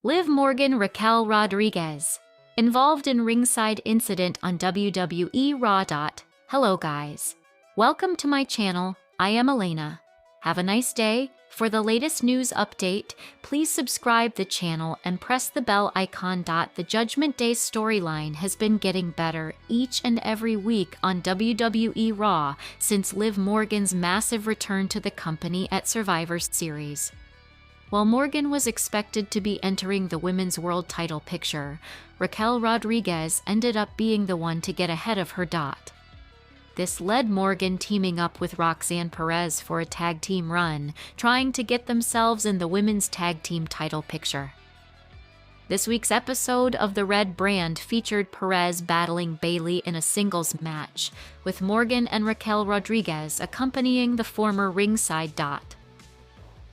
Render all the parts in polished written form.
Liv Morgan Raquel Rodriguez, involved in Ringside incident on WWE RAW. Hello guys. Welcome to my channel. I am Elena. Have a nice day. For the latest news update, please subscribe the channel and press the bell icon. The Judgment Day storyline has been getting better each and every week on WWE RAW since Liv Morgan's massive return to the company at Survivor Series. While Morgan was expected to be entering the Women's World title picture, Raquel Rodriguez ended up being the one to get ahead of her. This led Morgan teaming up with Roxanne Perez for a tag team run, trying to get themselves in the women's tag team title picture. This week's episode of the Red Brand featured Perez battling Bayley in a singles match, with Morgan and Raquel Rodriguez accompanying the former Ringside.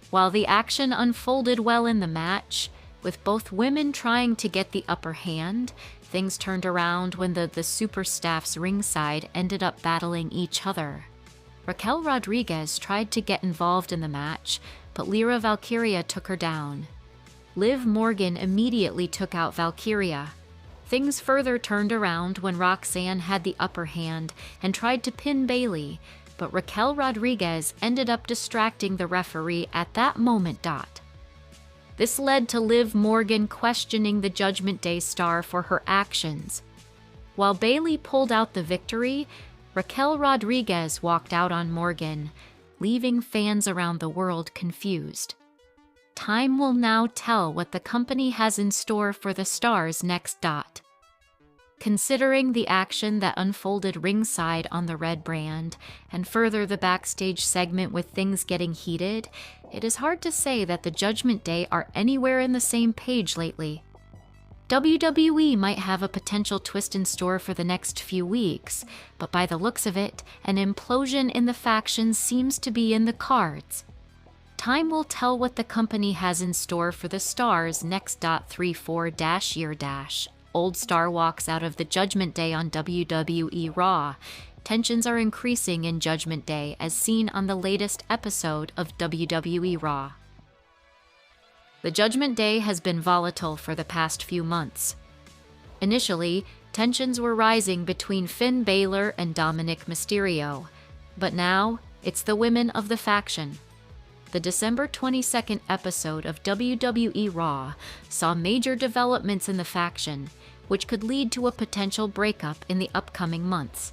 While the action unfolded well in the match, with both women trying to get the upper hand, things turned around when the super staff's Ringside ended up battling each other. Raquel Rodriguez tried to get involved in the match, but Lyra Valkyria took her down. Liv Morgan immediately took out Valkyria. Things further turned around when Roxanne had the upper hand and tried to pin Bayley, but Raquel Rodriguez ended up distracting the referee at that moment. This led to Liv Morgan questioning the Judgment Day star for her actions. While Bayley pulled out the victory, Raquel Rodriguez walked out on Morgan, leaving fans around the world confused. Time will now tell what the company has in store for the stars next. Considering the action that unfolded ringside on the Red Brand, and further the backstage segment with things getting heated, it is hard to say that the Judgment Day are anywhere in the same page lately. WWE might have a potential twist in store for the next few weeks, but by the looks of it, an implosion in the faction seems to be in the cards. Time will tell what the company has in store for the stars next. 34-year. Old Star walks out of the Judgment Day on WWE RAW. Tensions are increasing in Judgment Day as seen on the latest episode of WWE RAW. The Judgment Day has been volatile for the past few months. Initially, tensions were rising between Finn Balor and Dominic Mysterio, but now it's the women of the faction. The December 22nd episode of WWE RAW saw major developments in the faction, which could lead to a potential breakup in the upcoming months.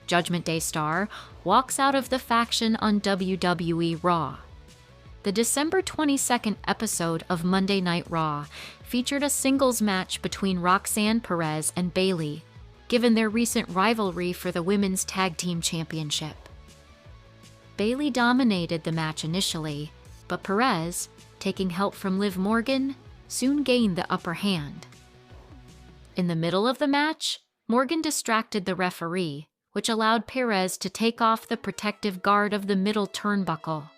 Judgment Day star walks out of the faction on WWE RAW. The December 22nd episode of Monday Night Raw featured a singles match between Roxanne Perez and Bayley, given their recent rivalry for the Women's Tag Team Championship. Bayley dominated the match initially, but Perez, taking help from Liv Morgan, soon gained the upper hand. In the middle of the match, Morgan distracted the referee, which allowed Perez to take off the protective guard of the middle turnbuckle.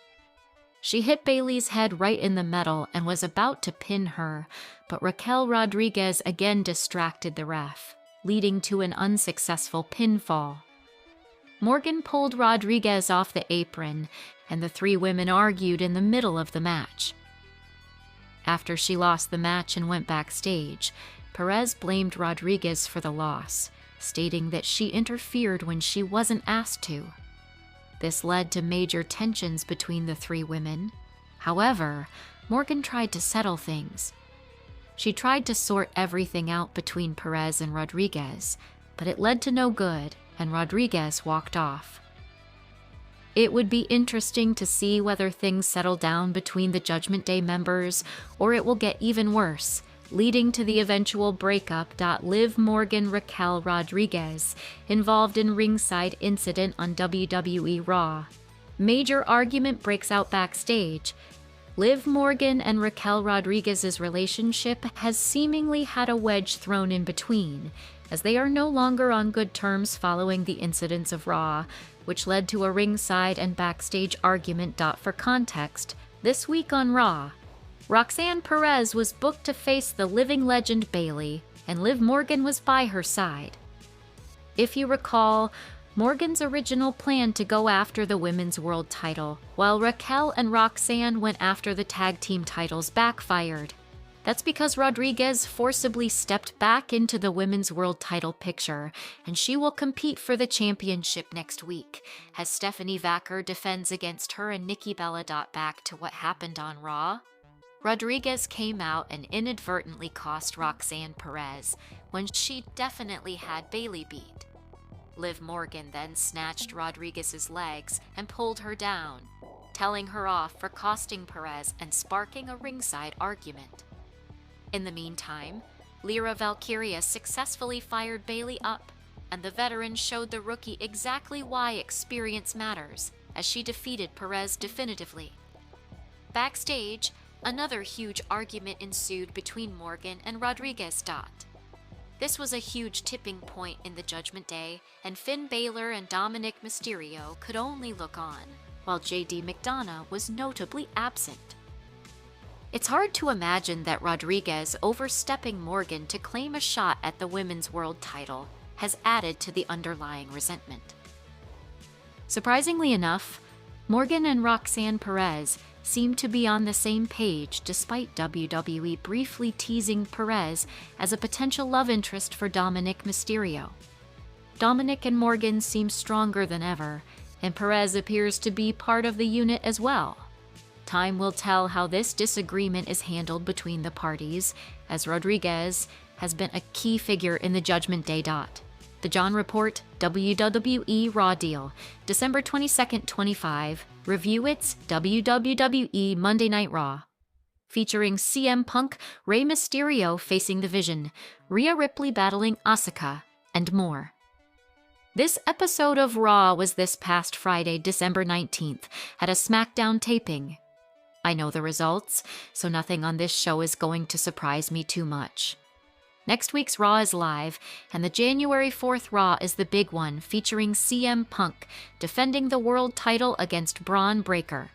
She hit Bayley's head right in the metal and was about to pin her, but Raquel Rodriguez again distracted the ref, leading to an unsuccessful pinfall. Morgan pulled Rodriguez off the apron, and the three women argued in the middle of the match. After she lost the match and went backstage, Perez blamed Rodriguez for the loss, stating that she interfered when she wasn't asked to. This led to major tensions between the three women. However, Morgan tried to settle things. She tried to sort everything out between Perez and Rodriguez, but it led to no good, and Rodriguez walked off. It would be interesting to see whether things settle down between the Judgment Day members, or it will get even worse, leading to the eventual breakup. Liv Morgan Raquel Rodriguez, involved in Ringside incident on WWE RAW. Major argument breaks out backstage. Liv Morgan and Raquel Rodriguez's relationship has seemingly had a wedge thrown in between, as they are no longer on good terms following the incidents of Raw, which led to a ringside and backstage argument. For context, this week on Raw, Roxanne Perez was booked to face the living legend Bayley, and Liv Morgan was by her side. If you recall, Morgan's original plan to go after the Women's World title, while Raquel and Roxanne went after the tag team titles, backfired. That's because Rodriguez forcibly stepped back into the Women's World title picture, and she will compete for the championship next week, as Stephanie Vacker defends against her and Nikki Bella. Back to what happened on Raw. Rodriguez came out and inadvertently cost Roxanne Perez, when she definitely had Bayley beat. Liv Morgan then snatched Rodriguez's legs and pulled her down, telling her off for costing Perez and sparking a ringside argument. In the meantime, Lyra Valkyria successfully fired Bayley up, and the veteran showed the rookie exactly why experience matters, as she defeated Perez definitively. Backstage, another huge argument ensued between Morgan and Rodriguez. This was a huge tipping point in the Judgment Day, and Finn Balor and Dominic Mysterio could only look on, while JD McDonough was notably absent. It's hard to imagine that Rodriguez overstepping Morgan to claim a shot at the Women's World title has added to the underlying resentment. Surprisingly enough, Morgan and Roxanne Perez seem to be on the same page despite WWE briefly teasing Perez as a potential love interest for Dominic Mysterio. Dominic and Morgan seem stronger than ever, and Perez appears to be part of the unit as well. Time will tell how this disagreement is handled between the parties, as Rodriguez has been a key figure in the Judgment Day. The John Report WWE RAW deal, December 22nd, 25. Review its WWE Monday Night Raw. Featuring CM Punk, Rey Mysterio facing The Vision, Rhea Ripley battling Asuka, and more. This episode of Raw was this past Friday, December 19th, at a SmackDown taping. I know the results, so nothing on this show is going to surprise me too much. Next week's Raw is live, and the January 4th Raw is the big one, featuring CM Punk defending the world title against Braun Breaker.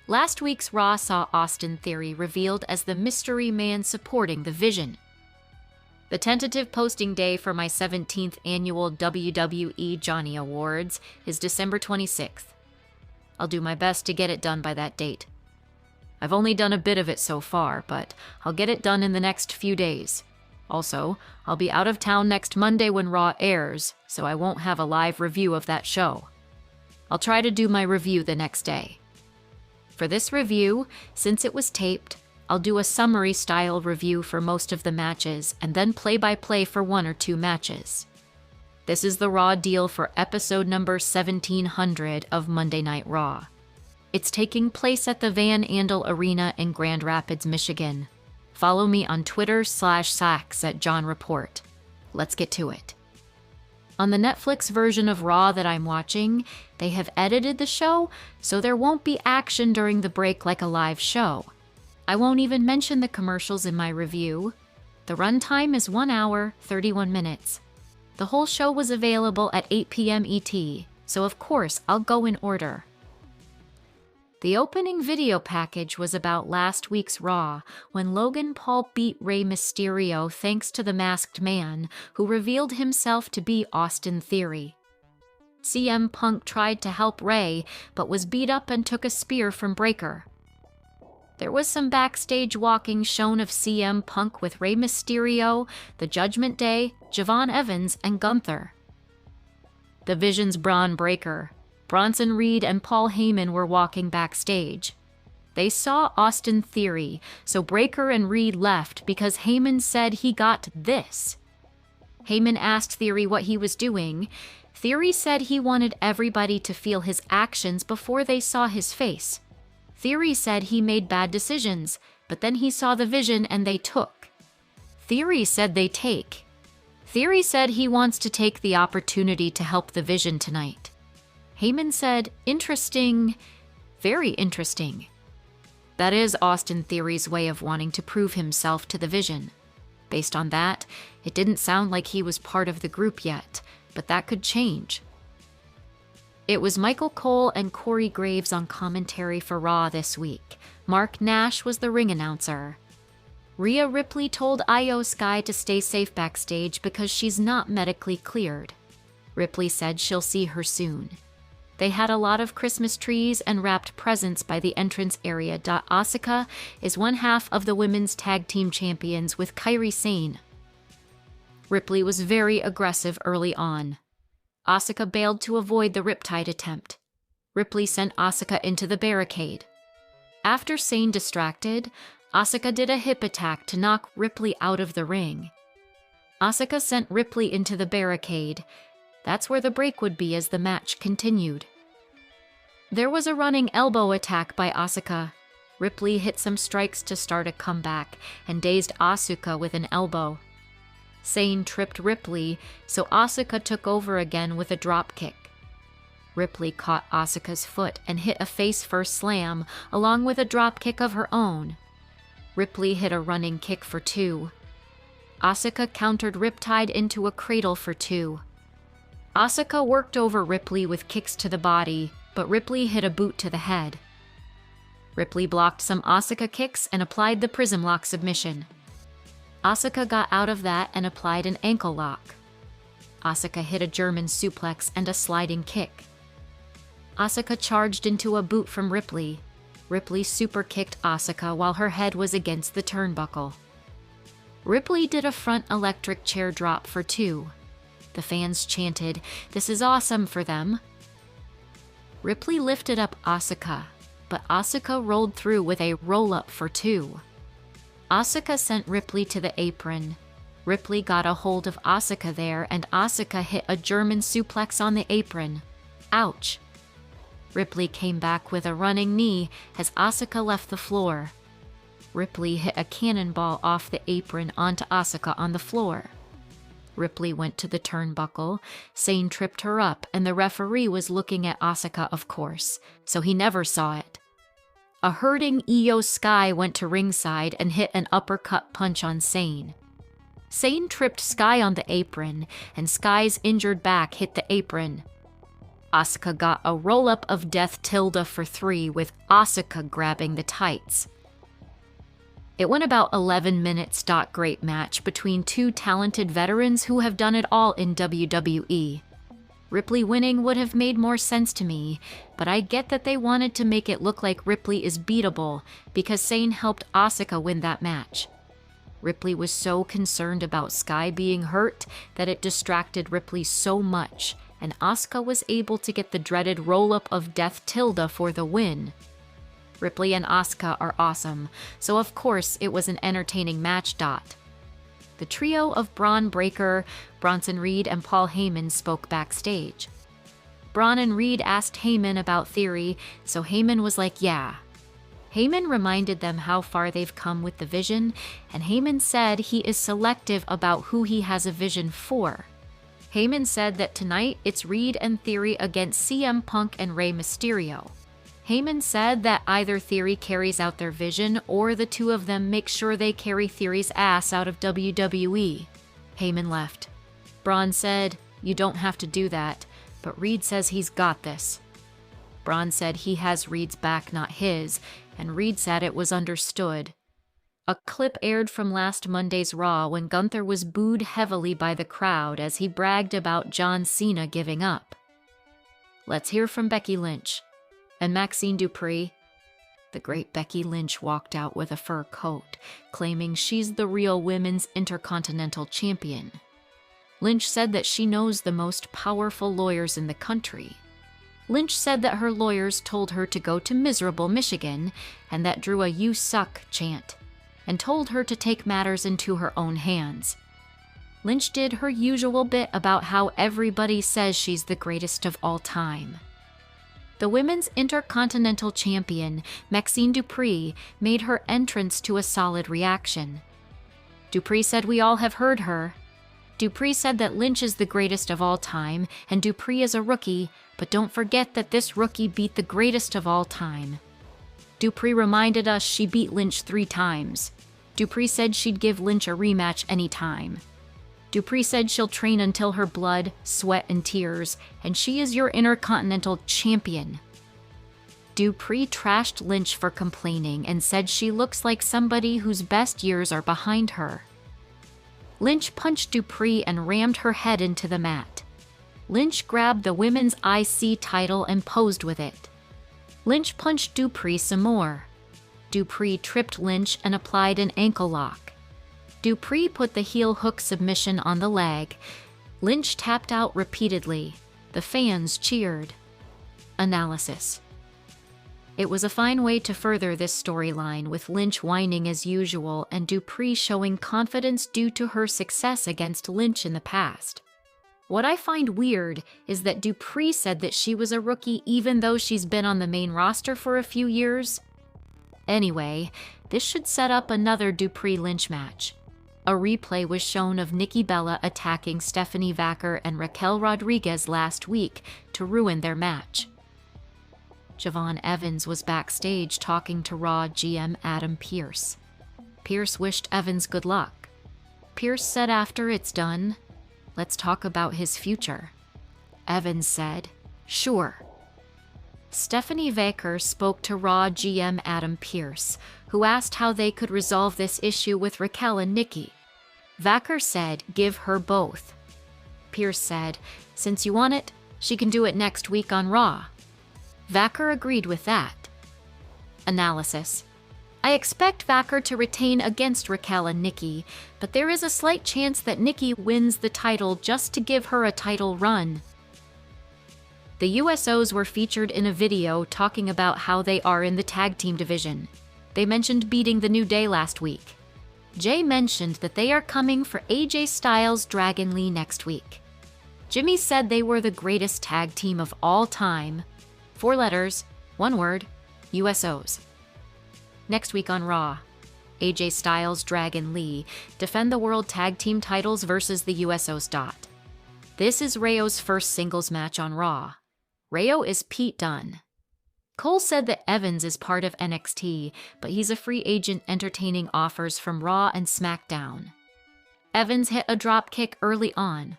Last week's Raw saw Austin Theory revealed as the mystery man supporting The Vision. The tentative posting day for my 17th annual WWE Johnny Awards is December 26th. I'll do my best to get it done by that date. I've only done a bit of it so far, but I'll get it done in the next few days. Also, I'll be out of town next Monday when Raw airs, so I won't have a live review of that show. I'll try to do my review the next day. For this review, since it was taped, I'll do a summary-style review for most of the matches and then play-by-play for one or two matches. This is the Raw deal for episode number 1700 of Monday Night Raw. It's taking place at the Van Andel Arena in Grand Rapids, Michigan. Follow me on Twitter/Saks at John Report. Let's get to it. On the Netflix version of Raw that I'm watching, they have edited the show, so there won't be action during the break like a live show. I won't even mention the commercials in my review. The runtime is 1 hour, 31 minutes. The whole show was available at 8 p.m. ET, so of course I'll go in order. The opening video package was about last week's Raw, when Logan Paul beat Rey Mysterio thanks to the Masked Man, who revealed himself to be Austin Theory. CM Punk tried to help Rey, but was beat up and took a spear from Breaker. There was some backstage walking shown of CM Punk with Rey Mysterio, the Judgment Day, Javon Evans, and Gunther. The Vision's Braun Breaker, Bronson Reed, and Paul Heyman were walking backstage. They saw Austin Theory, so Breaker and Reed left because Heyman said he got this. Heyman asked Theory what he was doing. Theory said he wanted everybody to feel his actions before they saw his face. Theory said he made bad decisions, but then he saw the Vision and they took. Theory said they take. Theory said he wants to take the opportunity to help the Vision tonight. Heyman said, interesting, very interesting. That is Austin Theory's way of wanting to prove himself to the Vision. Based on that, it didn't sound like he was part of the group yet, but that could change. It was Michael Cole and Corey Graves on commentary for Raw this week. Mark Nash was the ring announcer. Rhea Ripley told Io Sky to stay safe backstage because she's not medically cleared. Ripley said she'll see her soon. They had a lot of Christmas trees and wrapped presents by the entrance area. Asuka is one half of the women's tag team champions with Kairi Sane. Ripley was very aggressive early on. Asuka bailed to avoid the riptide attempt. Ripley sent Asuka into the barricade. After Sane distracted, Asuka did a hip attack to knock Ripley out of the ring. Asuka sent Ripley into the barricade. That's where the break would be as the match continued. There was a running elbow attack by Asuka. Ripley hit some strikes to start a comeback and dazed Asuka with an elbow. Sane tripped Ripley, so Asuka took over again with a dropkick. Ripley caught Asuka's foot and hit a face-first slam along with a dropkick of her own. Ripley hit a running kick for 2. Asuka countered Riptide into a cradle for 2. Asuka worked over Ripley with kicks to the body, but Ripley hit a boot to the head. Ripley blocked some Asuka kicks and applied the prism lock submission. Asuka got out of that and applied an ankle lock. Asuka hit a German suplex and a sliding kick. Asuka charged into a boot from Ripley. Ripley super kicked Asuka while her head was against the turnbuckle. Ripley did a front electric chair drop for 2. The fans chanted, "This is awesome" for them. Ripley lifted up Asuka, but Asuka rolled through with a roll-up for 2. Asuka sent Ripley to the apron. Ripley got a hold of Asuka there, and Asuka hit a German suplex on the apron. Ouch. Ripley came back with a running knee as Asuka left the floor. Ripley hit a cannonball off the apron onto Asuka on the floor. Ripley went to the turnbuckle. Sane tripped her up, and the referee was looking at Asuka, of course, so he never saw it. A hurting Io Sky went to ringside and hit an uppercut punch on Sane. Sane tripped Sky on the apron, and Sky's injured back hit the apron. Asuka got a roll-up of Death Tilda for 3 with Asuka grabbing the tights. It went about 11 minutes. Great match between 2 talented veterans who have done it all in WWE. Ripley winning would have made more sense to me, but I get that they wanted to make it look like Ripley is beatable because Sane helped Asuka win that match. Ripley was so concerned about Sky being hurt that it distracted Ripley so much, and Asuka was able to get the dreaded roll-up of Death Tilda for the win. Ripley and Asuka are awesome, so of course it was an entertaining match. The trio of Braun Breaker, Bronson Reed, and Paul Heyman spoke backstage. Braun and Reed asked Heyman about Theory, so Heyman was like, yeah. Heyman reminded them how far they've come with the vision, and Heyman said he is selective about who he has a vision for. Heyman said that tonight it's Reed and Theory against CM Punk and Rey Mysterio. Heyman said that either Theory carries out their vision or the two of them make sure they carry Theory's ass out of WWE. Heyman left. Braun said, "You don't have to do that," but Reed says he's got this. Braun said he has Reed's back, not his, and Reed said it was understood. A clip aired from last Monday's Raw when Gunther was booed heavily by the crowd as he bragged about John Cena giving up. Let's hear from Becky Lynch. And Maxine Dupree. The great Becky Lynch walked out with a fur coat, claiming she's the real women's Intercontinental Champion. Lynch said that she knows the most powerful lawyers in the country. Lynch said that her lawyers told her to go to miserable Michigan and that drew a "You suck" chant, and told her to take matters into her own hands. Lynch did her usual bit about how everybody says she's the greatest of all time. The women's Intercontinental Champion, Maxine Dupree, made her entrance to a solid reaction. Dupree said we all have heard her. Dupree said that Lynch is the greatest of all time, and Dupree is a rookie, but don't forget that this rookie beat the greatest of all time. Dupree reminded us she beat Lynch 3 times. Dupree said she'd give Lynch a rematch anytime. Dupree said she'll train until her blood, sweat, and tears, and she is your Intercontinental Champion. Dupree trashed Lynch for complaining and said she looks like somebody whose best years are behind her. Lynch punched Dupree and rammed her head into the mat. Lynch grabbed the women's IC title and posed with it. Lynch punched Dupree some more. Dupree tripped Lynch and applied an ankle lock. Dupree put the heel hook submission on the leg. Lynch tapped out repeatedly. The fans cheered. Analysis. It was a fine way to further this storyline, with Lynch whining as usual and Dupree showing confidence due to her success against Lynch in the past. What I find weird is that Dupree said that she was a rookie even though she's been on the main roster for a few years. Anyway, this should set up another Dupree-Lynch match. A replay was shown of Nikki Bella attacking Stephanie Vaquer and Raquel Rodriguez last week to ruin their match. Javon Evans was backstage talking to RAW GM Adam Pearce. Pearce wished Evans good luck. Pearce said after it's done, "Let's talk about his future." Evans said, "Sure." Stephanie Vaquer spoke to RAW GM Adam Pearce, who asked how they could resolve this issue with Raquel and Nikki. Vaquer said, "Give her both." Pearce said, "Since you want it, she can do it next week on RAW." Vaquer agreed with that. Analysis. I expect Vaquer to retain against Raquel and Nikki, but there is a slight chance that Nikki wins the title just to give her a title run. The USOs were featured in a video talking about how they are in the tag team division. They mentioned beating the New Day last week. Jay mentioned that they are coming for AJ Styles Dragon Lee next week. Jimmy said they were the greatest tag team of all time. 4 letters, 1 word, USOs. Next week on RAW, AJ Styles, Dragon Lee defend the World Tag Team titles versus the USOs. This is Rayo's first singles match on RAW. Rayo is Pete Dunne. Cole said that Evans is part of NXT, but he's a free agent entertaining offers from Raw and SmackDown. Evans hit a drop kick early on.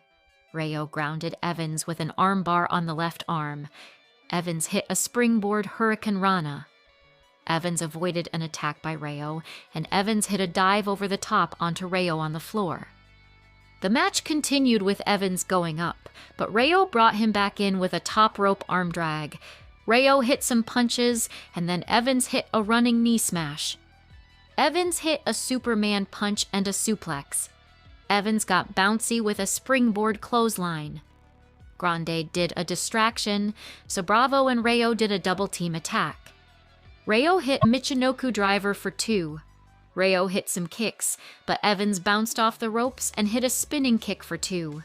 Rayo grounded Evans with an armbar on the left arm. Evans hit a springboard Hurricane Rana. Evans avoided an attack by Rayo, and Evans hit a dive over the top onto Rayo on the floor. The match continued with Evans going up, but Rayo brought him back in with a top rope arm drag. Rayo hit some punches, and then Evans hit a running knee smash. Evans hit a Superman punch and a suplex. Evans got bouncy with a springboard clothesline. Grande did a distraction, so Bravo and Rayo did a double team attack. Rayo hit Michinoku driver for 2. Rayo hit some kicks, but Evans bounced off the ropes and hit a spinning kick for 2.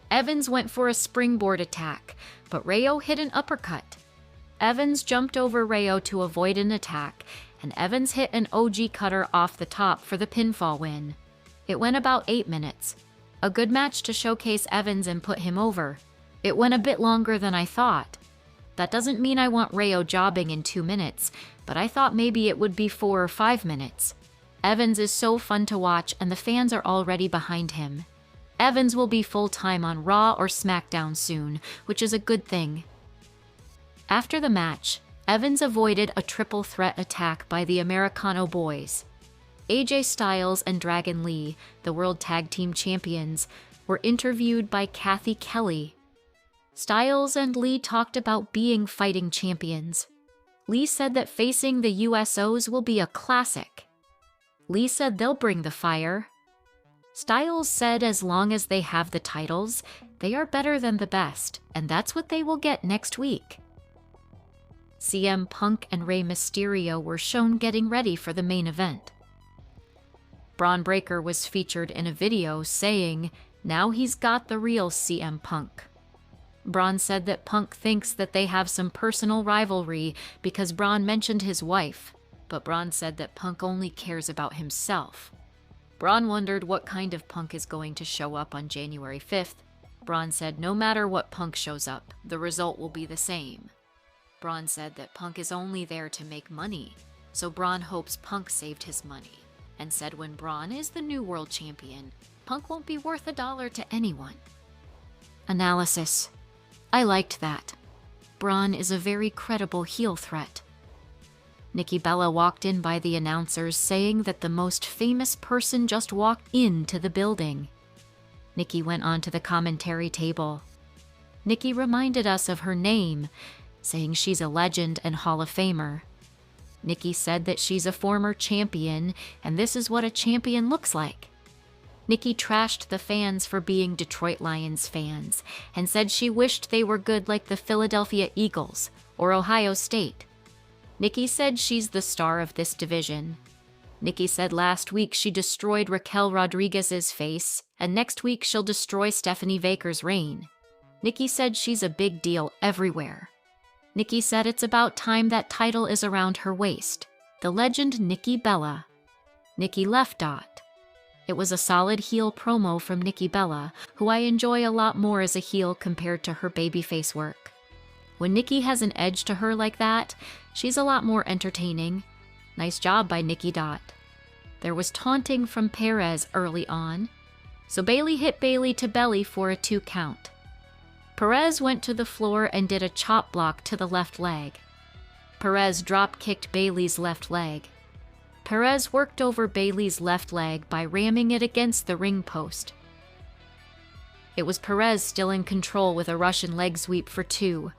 Evans went for a springboard attack, but Rayo hit an uppercut. Evans jumped over Rayo to avoid an attack, and Evans hit an OG cutter off the top for the pinfall win. It went about 8 minutes. A good match to showcase Evans and put him over. It went a bit longer than I thought. That doesn't mean I want Rayo jobbing in 2 minutes, but I thought maybe it would be 4 or 5 minutes. Evans is so fun to watch and the fans are already behind him. Evans will be full-time on Raw or SmackDown soon, which is a good thing. After the match, Evans avoided a triple threat attack by the Americano Boys. AJ Styles and Dragon Lee, the World Tag Team Champions, were interviewed by Kathy Kelly. Styles and Lee talked about being fighting champions. Lee said that facing the USOs will be a classic. Lee said they'll bring the fire. Styles said as long as they have the titles, they are better than the best, and that's what they will get next week. CM Punk and Rey Mysterio were shown getting ready for the main event. Braun Breaker was featured in a video saying, now he's got the real CM Punk. Braun said that Punk thinks that they have some personal rivalry because Braun mentioned his wife, but Braun said that Punk only cares about himself. Braun wondered what kind of Punk is going to show up on January 5th. Braun said no matter what Punk shows up, the result will be the same. Braun said that Punk is only there to make money, so Braun hopes Punk saved his money, and said when Braun is the new world champion, Punk won't be worth $1 to anyone. Analysis. I liked that. Braun is a very credible heel threat. Nikki Bella walked in by the announcers saying that the most famous person just walked into the building. Nikki went onto the commentary table. Nikki reminded us of her name, saying she's a legend and Hall of Famer. Nikki said that she's a former champion, and this is what a champion looks like. Nikki trashed the fans for being Detroit Lions fans, and said she wished they were good like the Philadelphia Eagles or Ohio State. Nikki said she's the star of this division. Nikki said last week she destroyed Raquel Rodriguez's face, and next week she'll destroy Stephanie Baker's reign. Nikki said she's a big deal everywhere. Nikki said it's about time that title is around her waist. The legend Nikki Bella. Nikki left. It was a solid heel promo from Nikki Bella, who I enjoy a lot more as a heel compared to her babyface work. When Nikki has an edge to her like that, she's a lot more entertaining. Nice job by Nikki. There was taunting from Perez early on, so Bayley hit Bayley to belly for a 2 count. Perez went to the floor and did a chop block to the left leg. Perez drop-kicked Bayley's left leg. Perez worked over Bayley's left leg by ramming it against the ring post. It was Perez still in control with a Russian leg sweep for 2.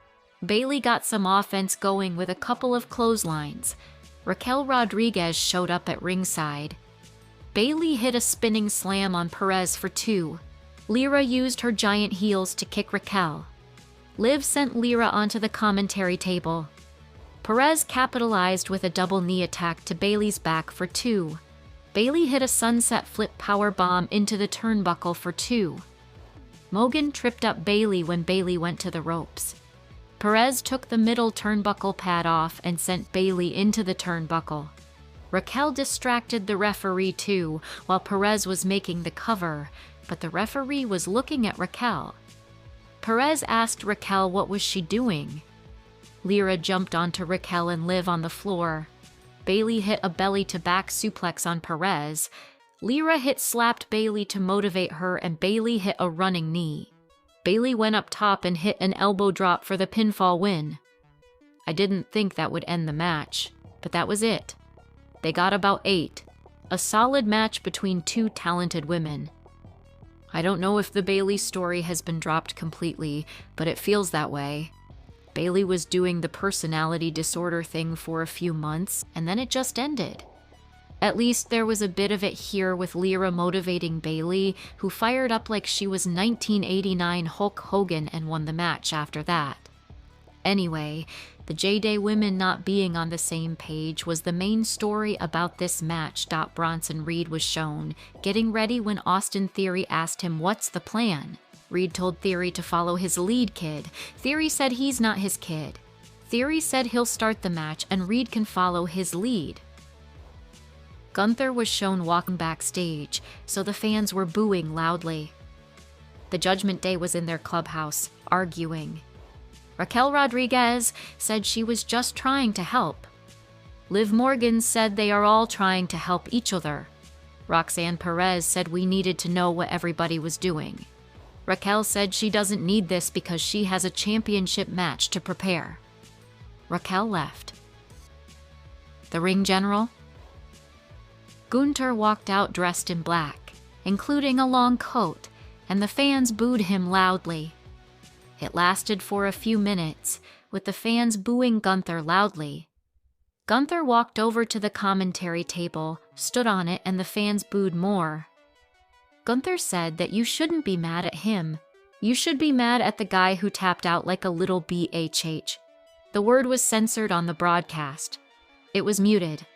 Bayley got some offense going with a couple of clotheslines. Raquel Rodriguez showed up at ringside. Bayley hit a spinning slam on Perez for 2. Lyra used her giant heels to kick Raquel. Liv sent Lyra onto the commentary table. Perez capitalized with a double knee attack to Bayley's back for 2. Bayley hit a sunset flip powerbomb into the turnbuckle for 2. Morgan tripped up Bayley when Bayley went to the ropes. Perez took the middle turnbuckle pad off and sent Bayley into the turnbuckle. Raquel distracted the referee too, while Perez was making the cover, but the referee was looking at Raquel. Perez asked Raquel what was she doing. Lyra jumped onto Raquel and Liv on the floor. Bayley hit a belly-to-back suplex on Perez. Lyra slapped Bayley to motivate her, and Bayley hit a running knee. Bayley went up top and hit an elbow drop for the pinfall win. I didn't think that would end the match, but that was it. They got about 8. A solid match between 2 talented women. I don't know if the Bayley story has been dropped completely, but it feels that way. Bayley was doing the personality disorder thing for a few months, and then it just ended. At least there was a bit of it here with Lyra motivating Bayley, who fired up like she was 1989 Hulk Hogan and won the match after that. Anyway, the J-Day women not being on the same page was the main story about this match. Bronson Reed was shown, getting ready when Austin Theory asked him what's the plan. Reed told Theory to follow his lead kid. Theory said he's not his kid. Theory said he'll start the match and Reed can follow his lead. Gunther was shown walking backstage, so the fans were booing loudly. The Judgment Day was in their clubhouse, arguing. Raquel Rodriguez said she was just trying to help. Liv Morgan said they are all trying to help each other. Roxanne Perez said we needed to know what everybody was doing. Raquel said she doesn't need this because she has a championship match to prepare. Raquel left. The ring general? Gunther walked out dressed in black, including a long coat, and the fans booed him loudly. It lasted for a few minutes, with the fans booing Gunther loudly. Gunther walked over to the commentary table, stood on it, and the fans booed more. Gunther said that you shouldn't be mad at him. You should be mad at the guy who tapped out like a little BHH. The word was censored on the broadcast. It was muted.